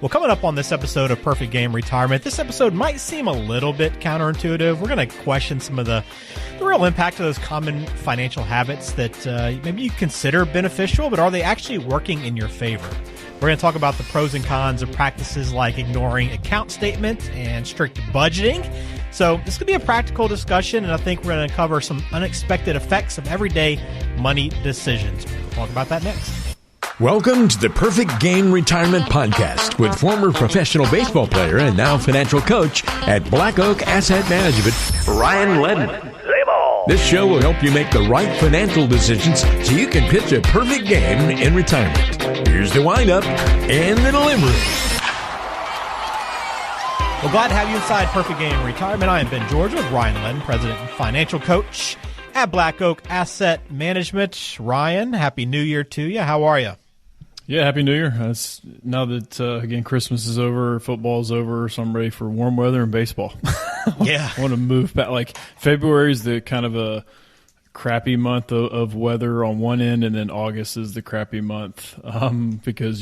Well, coming up on this episode of Perfect Game Retirement, this episode might seem a little bit counterintuitive. We're going to question some of the real impact of those common financial habits that maybe you consider beneficial, but are they actually working in your favor? We're going to talk about the pros and cons of practices like ignoring account statements and strict budgeting. So this could be a practical discussion, and I think we're going to cover some unexpected effects of everyday money decisions. We'll talk about that next. Welcome to the Perfect Game Retirement Podcast with former professional baseball player and now financial coach at Black Oak Asset Management, Ryan Ledman. This show will help you make the right financial decisions so you can pitch a perfect game in retirement. Here's the windup and the delivery. Well, glad to have you inside Perfect Game Retirement. I am Ben George with Ryan Ledman, President and Financial Coach at Black Oak Asset Management. Ryan, Happy New Year to you. How are you? Yeah, Happy New Year. Now that, again, Christmas is over, football is over, so I'm ready for warm weather and baseball. Yeah. I want to move back. Like, February is the kind of a crappy month of weather on one end, and then August is the crappy month because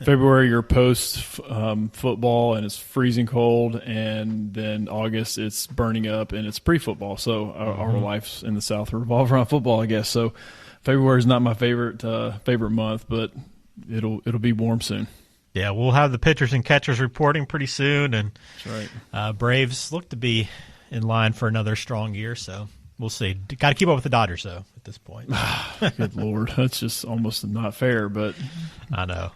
February, you're post football, and it's freezing cold, and then August, it's burning up, and it's pre-football. So our lives in the South revolve around football, I guess. So February is not my favorite month, but it'll be warm soon. Yeah, we'll have the pitchers and catchers reporting pretty soon, and that's right. Braves look to be in line for another strong year, so we'll see. Got to keep up with the Dodgers, though, at this point. Good Lord, that's just almost not fair, but I know.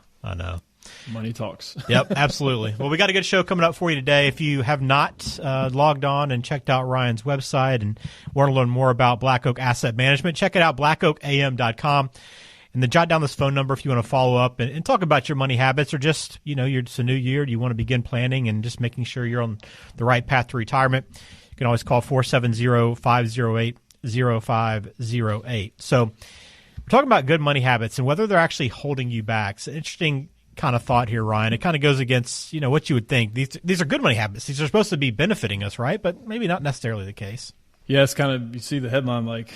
Money talks. Yep, absolutely. Well, we got a good show coming up for you today. If you have not logged on and checked out Ryan's website and want to learn more about Black Oak Asset Management, check it out, blackoakam.com. And then jot down this phone number if you want to follow up and talk about your money habits, or just, it's a new year. Do you want to begin planning and just making sure you're on the right path to retirement? You can always call 470-508-0508. So we're talking about good money habits and whether they're actually holding you back. It's an interesting kind of thought here, Ryan. It kind of goes against, what you would think. These are good money habits. These are supposed to be benefiting us, right? But maybe not necessarily the case. Yeah, it's kind of, you see the headline like,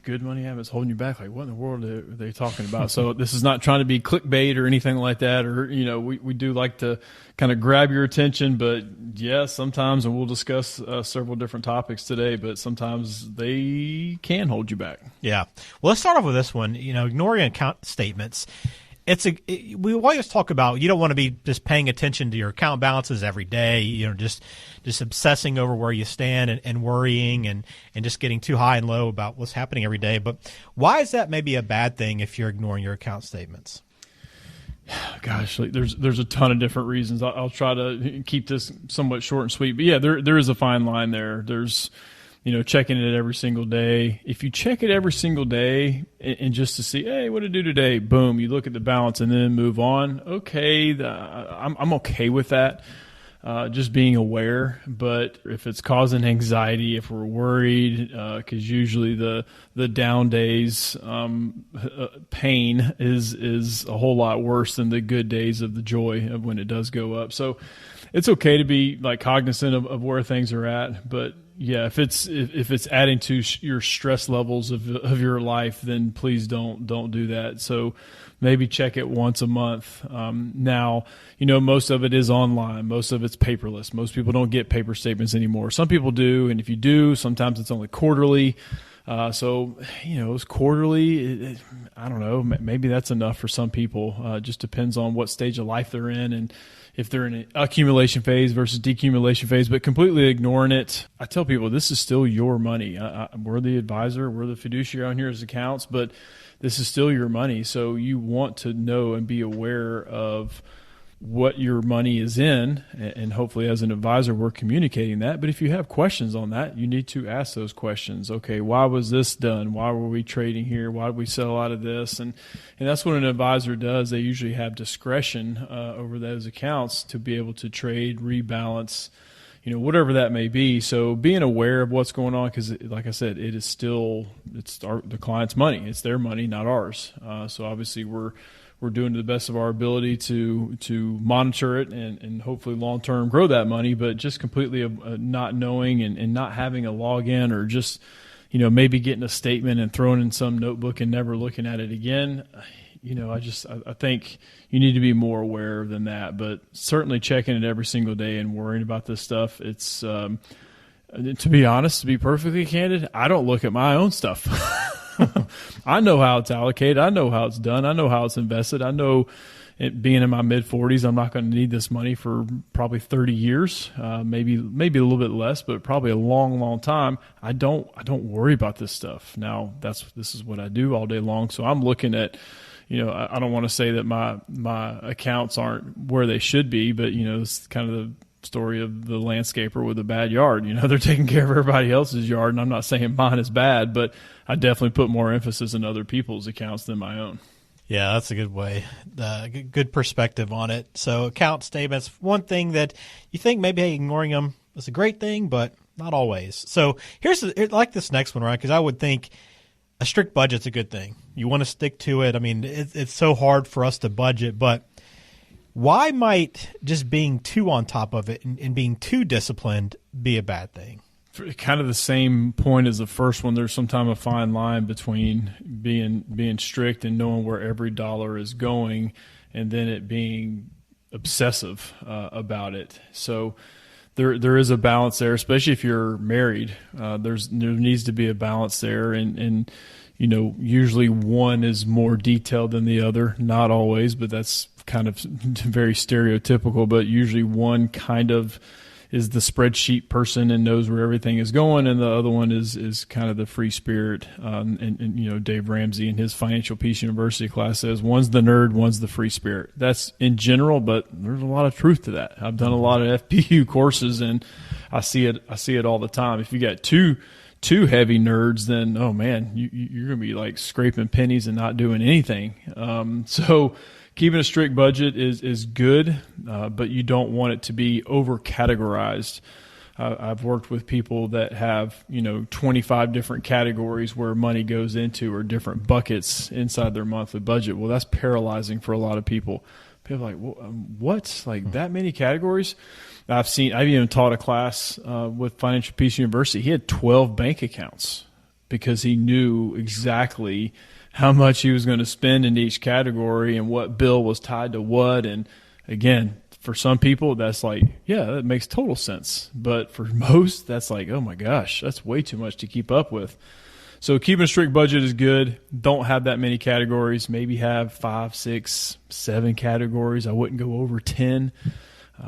good money habits holding you back. Like, what in the world are they talking about? So this is not trying to be clickbait or anything like that. Or, we do like to kind of grab your attention. But, yeah, sometimes, and we'll discuss several different topics today, but sometimes they can hold you back. Yeah. Well, let's start off with this one. Ignoring account statements. We always talk about you don't want to be just paying attention to your account balances every day, just obsessing over where you stand and worrying and just getting too high and low about what's happening every day. But why is that maybe a bad thing if you're ignoring your account statements? Gosh, there's a ton of different reasons. I'll try to keep this somewhat short and sweet. But yeah, there is a fine line there. There's checking it every single day. If you check it every single day and just to see, hey, what did I do today? Boom, you look at the balance and then move on. Okay, I'm okay with that, just being aware. But if it's causing anxiety, if we're worried, because usually the down days pain is a whole lot worse than the good days of the joy of when it does go up. So it's okay to be cognizant of where things are at, but yeah, if it's adding to your stress levels of your life, then please don't do that. So maybe check it once a month. Now, most of it is online. Most of it's paperless. Most people don't get paper statements anymore. Some people do, and if you do, sometimes it's only quarterly. So, it's quarterly. I don't know. Maybe that's enough for some people. It just depends on what stage of life they're in and if they're in an accumulation phase versus decumulation phase. But completely ignoring it, I tell people this is still your money. We're the advisor. We're the fiduciary on here as accounts, but this is still your money. So you want to know and be aware of what your money is in, and hopefully as an advisor we're communicating that. But if you have questions on that, you need to ask those questions. Okay, why was this done? Why were we trading here? Why did we sell out of this? And that's what an advisor does. They usually have discretion over those accounts to be able to trade, rebalance, whatever that may be. So being aware of what's going on, because like I said, it's the client's money. It's their money, not ours. So obviously we're doing to the best of our ability to monitor it and hopefully long-term grow that money, but just completely not knowing and not having a login, or just, maybe getting a statement and throwing in some notebook and never looking at it again. I think you need to be more aware than that, but certainly checking it every single day and worrying about this stuff. It's, to be honest, to be perfectly candid, I don't look at my own stuff. I know how it's allocated. I know how it's done. I know how it's invested. I know being in my mid-40s, I'm not going to need this money for probably 30 years, maybe a little bit less, but probably a long, long time. I don't worry about this stuff. Now, this is what I do all day long. So I'm looking at, I don't want to say that my accounts aren't where they should be, but it's kind of the story of the landscaper with a bad yard. They're taking care of everybody else's yard, and I'm not saying mine is bad, but I definitely put more emphasis in other people's accounts than my own. Yeah, that's a good way, good perspective on it. So account statements, one thing that you think maybe ignoring them is a great thing, but not always. So here's like this next one, right? Because I would think a strict budget's a good thing. You want to stick to it. I mean, it's so hard for us to budget, but why might just being too on top of it and being too disciplined be a bad thing? Kind of the same point as the first one. There's sometimes a fine line between being strict and knowing where every dollar is going, and then it being obsessive about it. So there is a balance there, especially if you're married. There needs to be a balance there, and usually one is more detailed than the other. Not always, but that's kind of very stereotypical. But usually one kind of is the spreadsheet person and knows where everything is going, and the other one is kind of the free spirit. And Dave Ramsey in his Financial Peace University class says one's the nerd, one's the free spirit. That's in general, but there's a lot of truth to that. I've done a lot of FPU courses, and I see it all the time. If you got two heavy nerds, then oh man, you're gonna be like scraping pennies and not doing anything. So keeping a strict budget is good, but you don't want it to be over-categorized. I've worked with people that have 25 different categories where money goes into, or different buckets inside their monthly budget. Well, that's paralyzing for a lot of people. People are like, what? Like that many categories? I've even taught a class with Financial Peace University. He had 12 bank accounts because he knew exactly how much he was going to spend in each category and what bill was tied to what. And again, for some people, that's like, yeah, that makes total sense. But for most, that's like, oh my gosh, that's way too much to keep up with. So keeping a strict budget is good. Don't have that many categories. Maybe have 5, 6, 7 categories. I wouldn't go over 10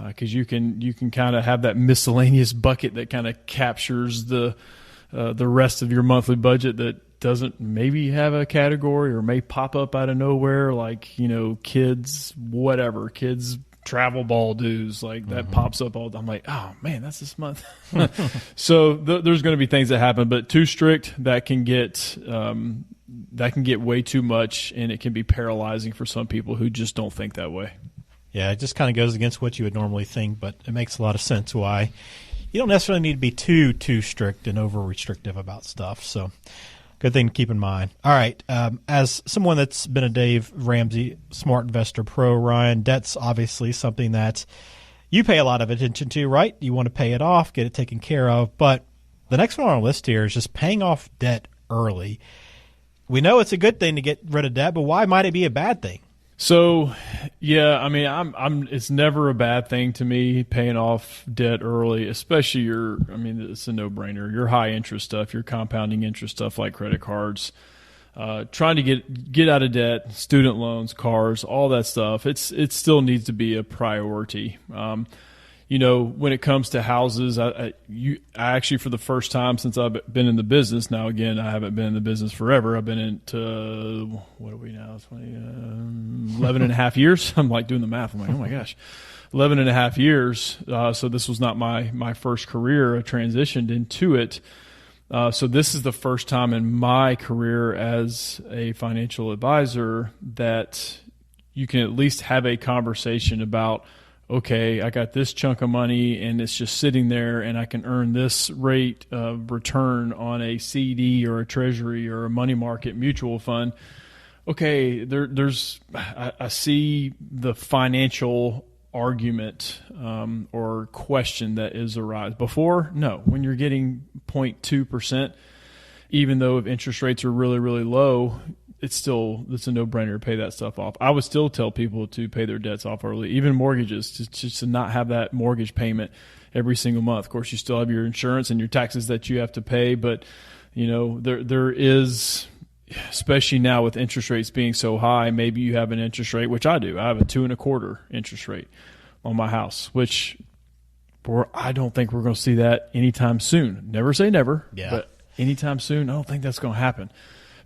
because you can kind of have that miscellaneous bucket that kind of captures the rest of your monthly budget that doesn't maybe have a category or may pop up out of nowhere, like kids travel ball dues, like that pops up all. I'm like, oh man, that's this month. So there's going to be things that happen, but too strict, that can get way too much, and it can be paralyzing for some people who just don't think that way. Yeah, it just kind of goes against what you would normally think, but it makes a lot of sense why you don't necessarily need to be too strict and over restrictive about stuff. So good thing to keep in mind. All right. As someone that's been a Dave Ramsey Smart Investor Pro, Ryan, debt's obviously something that you pay a lot of attention to, right? You want to pay it off, get it taken care of. But the next one on our list here is just paying off debt early. We know it's a good thing to get rid of debt, but why might it be a bad thing? So, yeah, I mean, it's never a bad thing to me paying off debt early, especially it's a no-brainer. Your high interest stuff, your compounding interest stuff like credit cards, trying to get out of debt, student loans, cars, all that stuff. It still needs to be a priority. When it comes to houses, I actually, for the first time since I've been in the business, now again, I haven't been in the business forever. I've been into, what are we now, 11 and a half years. I'm like doing the math. I'm like, oh my gosh, 11 and a half years. So this was not my first career. I transitioned into it. So this is the first time in my career as a financial advisor that you can at least have a conversation about, okay, I got this chunk of money and it's just sitting there and I can earn this rate of return on a CD or a treasury or a money market mutual fund. Okay, I see the financial argument or question that is arise. Before, no, when you're getting 0.2%, even though if interest rates are really, really low, it's a no-brainer to pay that stuff off. I would still tell people to pay their debts off early, even mortgages, just to not have that mortgage payment every single month. Of course, you still have your insurance and your taxes that you have to pay, but there is, especially now with interest rates being so high, maybe you have an interest rate, which I do. I have a 2.25% interest rate on my house, which I don't think we're going to see that anytime soon. Never say never, but anytime soon, I don't think that's going to happen.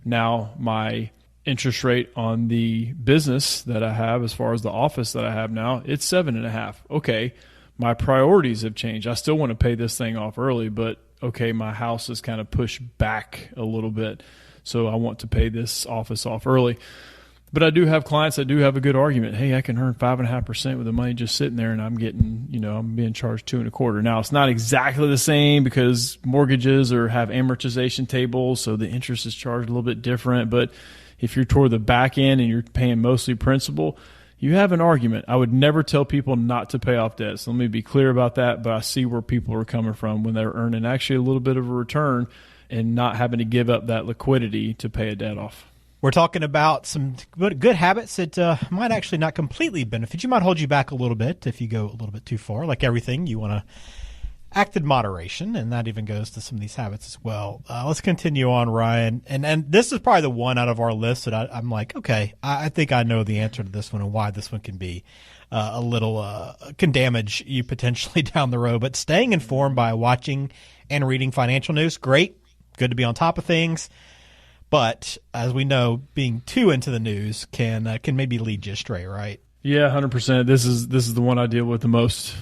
Now, my interest rate on the business that I have, as far as the office that I have now, it's 7.5%. Okay, my priorities have changed. I still want to pay this thing off early, but okay, my house is kind of pushed back a little bit, so I want to pay this office off early. But I do have clients that do have a good argument. Hey, I can earn 5.5% with the money just sitting there, and I'm being charged 2.25%. Now, it's not exactly the same because mortgages have amortization tables, so the interest is charged a little bit different. But if you're toward the back end and you're paying mostly principal, you have an argument. I would never tell people not to pay off debt. So let me be clear about that. But I see where people are coming from when they're earning actually a little bit of a return and not having to give up that liquidity to pay a debt off. We're talking about some good habits that might actually not completely benefit you, might hold you back a little bit if you go a little bit too far. Like everything, you want to act in moderation, and that even goes to some of these habits as well. Let's continue on, Ryan. And this is probably the one out of our list that I'm like, okay, I think I know the answer to this one and why this one can be a little can damage you potentially down the road. But staying informed by watching and reading financial news, great, good to be on top of things. But as we know, being too into the news can maybe lead you astray, right? Yeah, 100%. This is the one I deal with the most.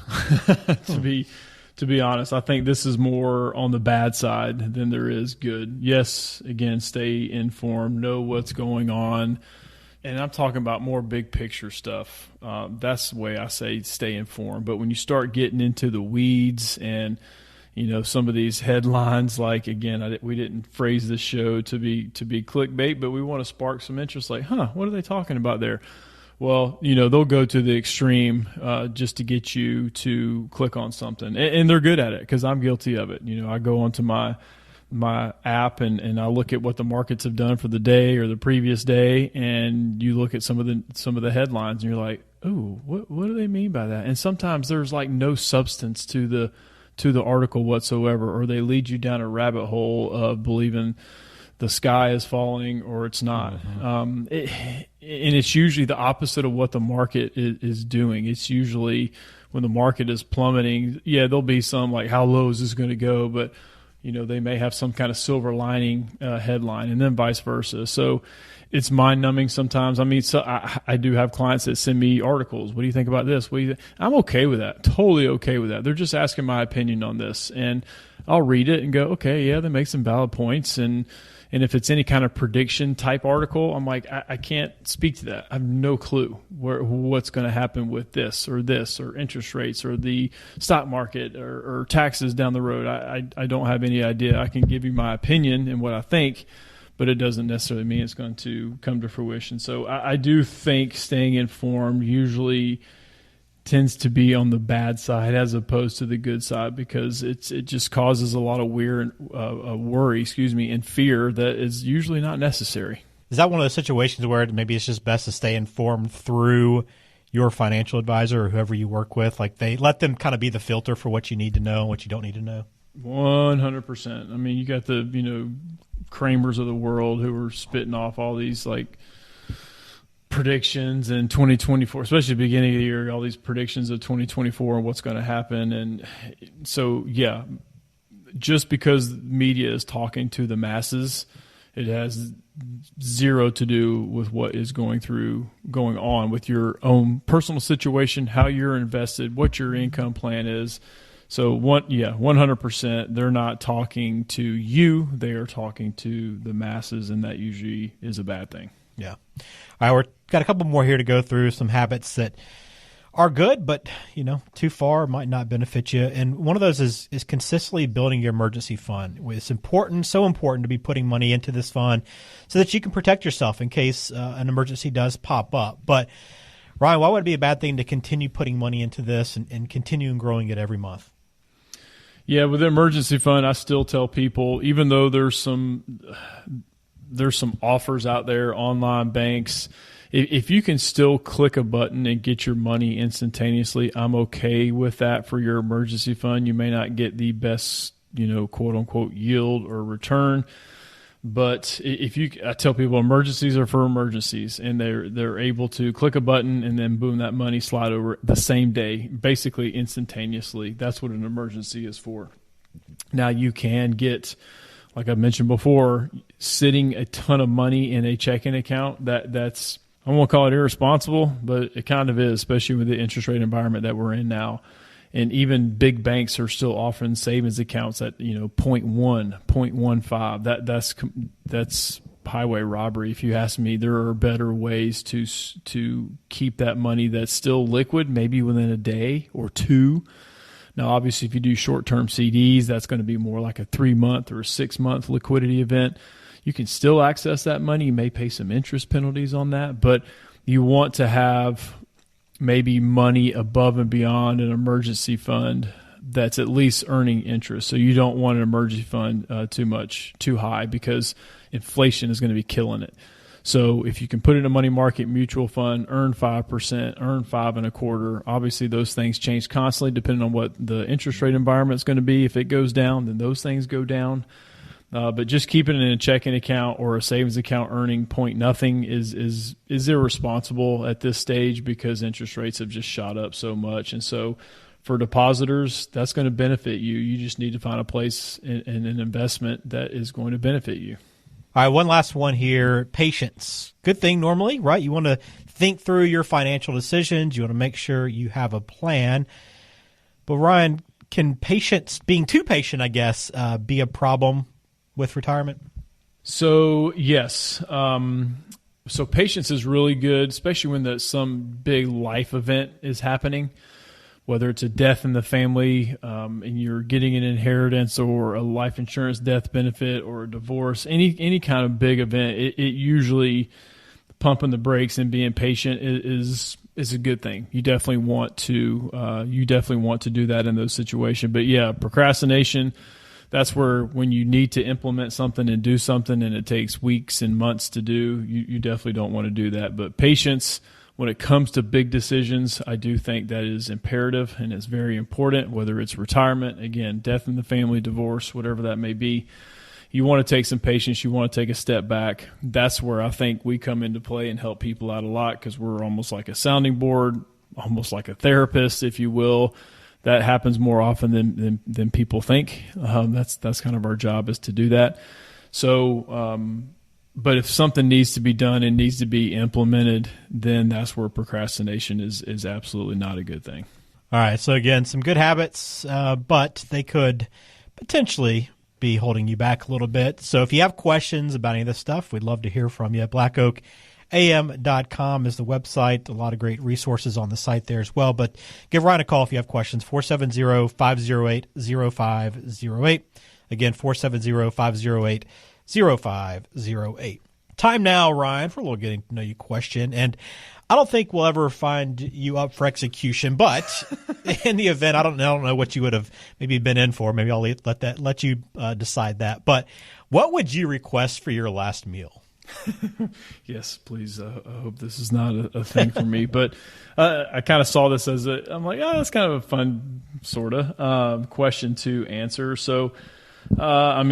To be honest, I think this is more on the bad side than there is good. Yes, again, stay informed, know what's going on, and I'm talking about more big picture stuff. That's the way I say stay informed. But when you start getting into the weeds and some of these headlines, like, again, we didn't phrase this show to be clickbait, but we want to spark some interest. Like, what are they talking about there? Well, they'll go to the extreme just to get you to click on something, and they're good at it because I'm guilty of it. I go onto my app and I look at what the markets have done for the day or the previous day, and you look at some of the headlines, and you're like, "Ooh, what do they mean by that?" And sometimes there's like no substance to the article whatsoever, or they lead you down a rabbit hole of believing the sky is falling or it's not. Mm-hmm. And it's usually the opposite of what the market is doing. It's usually when the market is plummeting, there'll be some like, how low is this going to go? But, they may have some kind of silver lining headline, and then vice versa. So it's mind-numbing sometimes. I mean, so I do have clients that send me articles. What do you think about this? I'm okay with that. Totally okay with that. They're just asking my opinion on this. And I'll read it and go, okay, yeah, they make some valid points. And if it's any kind of prediction type article, I'm like, I can't speak to that. I have no clue what's going to happen with this or interest rates or the stock market or taxes down the road. I don't have any idea. I can give you my opinion and what I think, but it doesn't necessarily mean it's going to come to fruition. So I do think staying informed usually tends to be on the bad side as opposed to the good side, because it just causes a lot of worry, and fear that is usually not necessary. Is that one of those situations where maybe it's just best to stay informed through your financial advisor or whoever you work with? Like, they let them kind of be the filter for what you need to know and what you don't need to know? 100%. I mean, you got the, Kramers of the world who are spitting off all these like predictions in 2024, especially the beginning of the year, all these predictions of 2024 and what's going to happen. And so, just because media is talking to the masses, it has zero to do with what is going on with your own personal situation, how you're invested, what your income plan is. So 100%, they're not talking to you, they are talking to the masses, and that usually is a bad thing. Yeah. All right, we've got a couple more here to go through, some habits that are good, but, too far might not benefit you. And one of those is consistently building your emergency fund. It's important, so important to be putting money into this fund so that you can protect yourself in case an emergency does pop up. But, Ryan, why would it be a bad thing to continue putting money into this and continue growing it every month? Yeah, with the emergency fund, I still tell people, even though there's some there's some offers out there, online banks. If you can still click a button and get your money instantaneously, I'm okay with that for your emergency fund. You may not get the best, quote unquote yield or return. But I tell people emergencies are for emergencies, and they're able to click a button and then boom, that money slide over the same day, basically instantaneously. That's what an emergency is for. Now you can get, like I mentioned before, sitting a ton of money in a checking account. That's, I won't call it irresponsible, but it kind of is, especially with the interest rate environment that we're in now. And even big banks are still offering savings accounts at 0.1, 0.15. That's highway robbery. If you ask me, there are better ways to keep that money that's still liquid, maybe within a day or two. Now, obviously, if you do short-term CDs, that's going to be more like a 3-month or a 6-month liquidity event. You can still access that money. You may pay some interest penalties on that, but you want to have maybe money above and beyond an emergency fund that's at least earning interest. So you don't want an emergency fund too high, because inflation is going to be killing it. So if you can put it in a money market mutual fund, earn 5%, earn 5.25%. Obviously, those things change constantly depending on what the interest rate environment is going to be. If it goes down, then those things go down. But just keeping it in a checking account or a savings account earning point nothing is irresponsible at this stage, because interest rates have just shot up so much. And so for depositors, that's going to benefit you. You just need to find a place in an investment that is going to benefit you. All right, one last one here. Patience. Good thing normally, right? You want to think through your financial decisions. You want to make sure you have a plan. But Ryan, can being too patient, I guess, be a problem with retirement? So yes. So patience is really good, especially when some big life event is happening, whether it's a death in the family and you're getting an inheritance, or a life insurance death benefit, or a divorce, any kind of big event. It usually, pumping the brakes and being patient is a good thing. You definitely want to do that in those situations. But yeah, procrastination, that's where when you need to implement something and do something and it takes weeks and months to do, you definitely don't want to do that. But patience, when it comes to big decisions, I do think that is imperative and is very important, whether it's retirement, again, death in the family, divorce, whatever that may be. You want to take some patience. You want to take a step back. That's where I think we come into play and help people out a lot, because we're almost like a sounding board, almost like a therapist, if you will. That happens more often than people think. That's kind of our job, is to do that. So, but if something needs to be done and needs to be implemented, then that's where procrastination is absolutely not a good thing. All right. So again, some good habits, but they could potentially be holding you back a little bit. So if you have questions about any of this stuff, we'd love to hear from you. blackoakam.com is the website. A lot of great resources on the site there as well. But give Ryan a call if you have questions, 470-508-0508. Again, 470-508-0508. Time now, Ryan, for a little getting to know you question. And I don't think we'll ever find you up for execution, but in the event, I don't know what you would have maybe been in for. Maybe I'll let you decide that. But what would you request for your last meal? Yes, please. I hope this is not a thing for me, but I kind of saw this as I'm like, that's kind of a fun sort of question to answer. So, I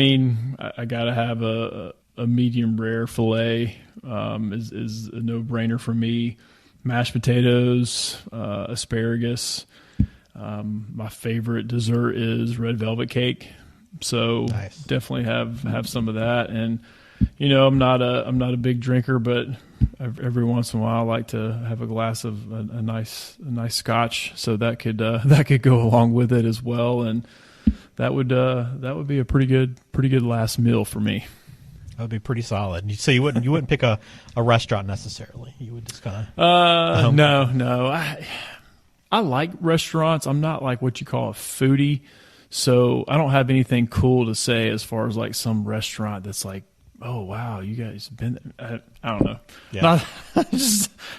got to have a medium rare filet is a no-brainer for me. Mashed potatoes, asparagus. My favorite dessert is red velvet cake. So nice. Definitely have some of that. And I'm not a big drinker, but every once in a while I like to have a glass of a nice scotch. So that could go along with it as well. And that would be a pretty good last meal for me. That would be pretty solid. So you wouldn't pick a restaurant necessarily. You would just kind of no. I like restaurants. I'm not like what you call a foodie, so I don't have anything cool to say as far as like some restaurant that's like, oh wow, you guys have been there. I don't know. Yeah.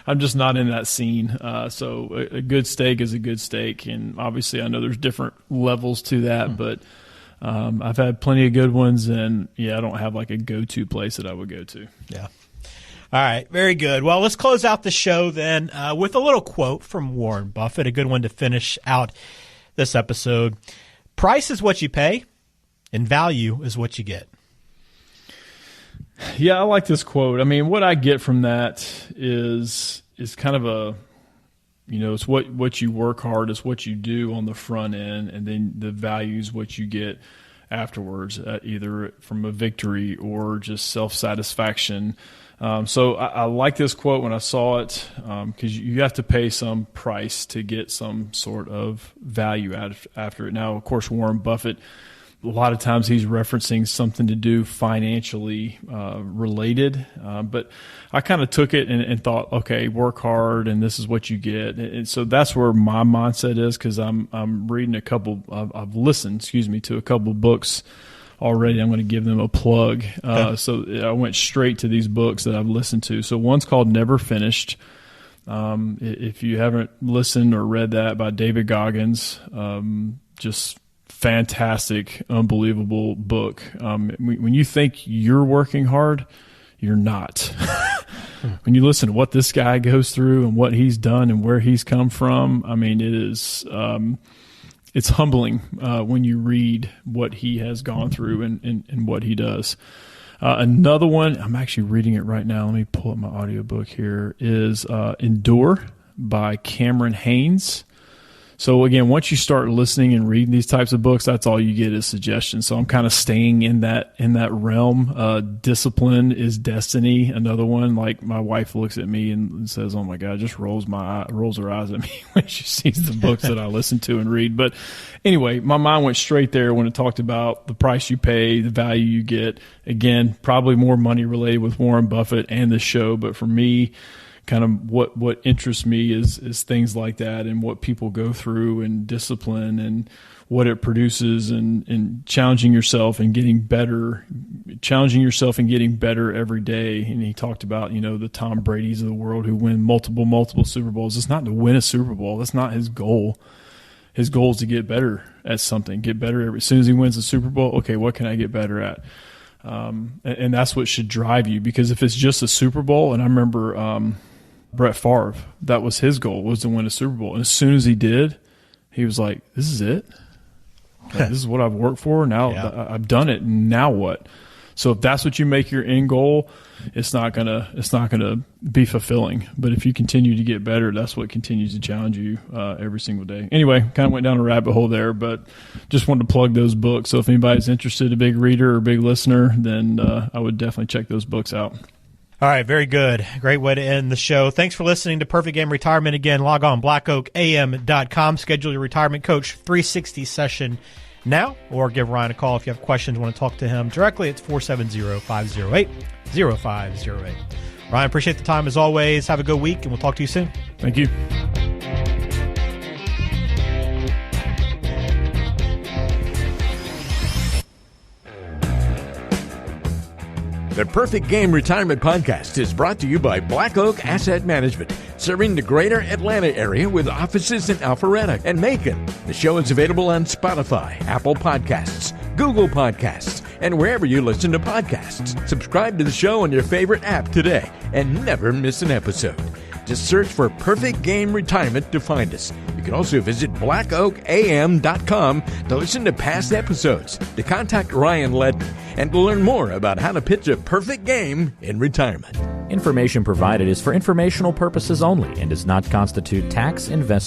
I'm just not in that scene. So a good steak is a good steak, and obviously I know there's different levels to that, but I've had plenty of good ones, and I don't have like a go-to place that I would go to. Yeah. All right. Very good. Well, let's close out the show then with a little quote from Warren Buffett, a good one to finish out this episode. Price is what you pay, and value is what you get. Yeah, I like this quote. I mean, what I get from that is kind of a, it's what you work hard, it's what you do on the front end, and then the value is what you get afterwards, either from a victory or just self-satisfaction. So I like this quote when I saw it, because you have to pay some price to get some sort of value after it. Now, of course, Warren Buffett, a lot of times he's referencing something to do financially related, but I kind of took it and thought, okay, work hard and this is what you get. And so that's where my mindset is, because I'm reading I've listened to a couple books already. I'm going to give them a plug. So I went straight to these books that I've listened to. So one's called Never Finished. If you haven't listened or read that, by David Goggins, just fantastic, unbelievable book. When you think you're working hard, you're not. When you listen to what this guy goes through and what he's done and where he's come from, I mean, it is, it's humbling when you read what he has gone through and what he does. Another one, I'm actually reading it right now. Let me pull up my audiobook here, is Endure by Cameron Haynes. So again, once you start listening and reading these types of books, that's all you get is suggestions. So I'm kind of staying in that realm. Discipline is Destiny. Another one, like my wife looks at me and says, "Oh my God," just rolls her eyes at me when she sees the books that I listen to and read. But anyway, my mind went straight there when it talked about the price you pay, the value you get. Again, probably more money related with Warren Buffett and the show, but for me, kind of what interests me is things like that, and what people go through, and discipline, and what it produces, and challenging yourself and getting better every day. And he talked about, the Tom Brady's of the world who win multiple Super Bowls. It's not to win a Super Bowl. That's not his goal. His goal is to get better at something, get better as soon as he wins the Super Bowl. Okay, what can I get better at? And that's what should drive you, because if it's just a Super Bowl, and I remember, Brett Favre, that was his goal, was to win a Super Bowl. And as soon as he did, he was like, this is it? Like, this is what I've worked for. Now I've done it. Now what? So if that's what you make your end goal, it's not gonna be fulfilling. But if you continue to get better, that's what continues to challenge you every single day. Anyway, kind of went down a rabbit hole there, but just wanted to plug those books. So if anybody's interested, a big reader or a big listener, then I would definitely check those books out. All right, very good. Great way to end the show. Thanks for listening to Perfect Game Retirement. Again, log on, blackoakam.com. Schedule your Retirement Coach 360 session now, or give Ryan a call if you have questions, want to talk to him directly. It's 470-508-0508. Ryan, appreciate the time as always. Have a good week, and we'll talk to you soon. Thank you. The Perfect Game Retirement Podcast is brought to you by Black Oak Asset Management, serving the greater Atlanta area with offices in Alpharetta and Macon. The show is available on Spotify, Apple Podcasts, Google Podcasts, and wherever you listen to podcasts. Subscribe to the show on your favorite app today and never miss an episode. Just search for Perfect Game Retirement to find us. You can also visit blackoakam.com to listen to past episodes, to contact Ryan Ledden, and to learn more about how to pitch a perfect game in retirement. Information provided is for informational purposes only and does not constitute tax, investment,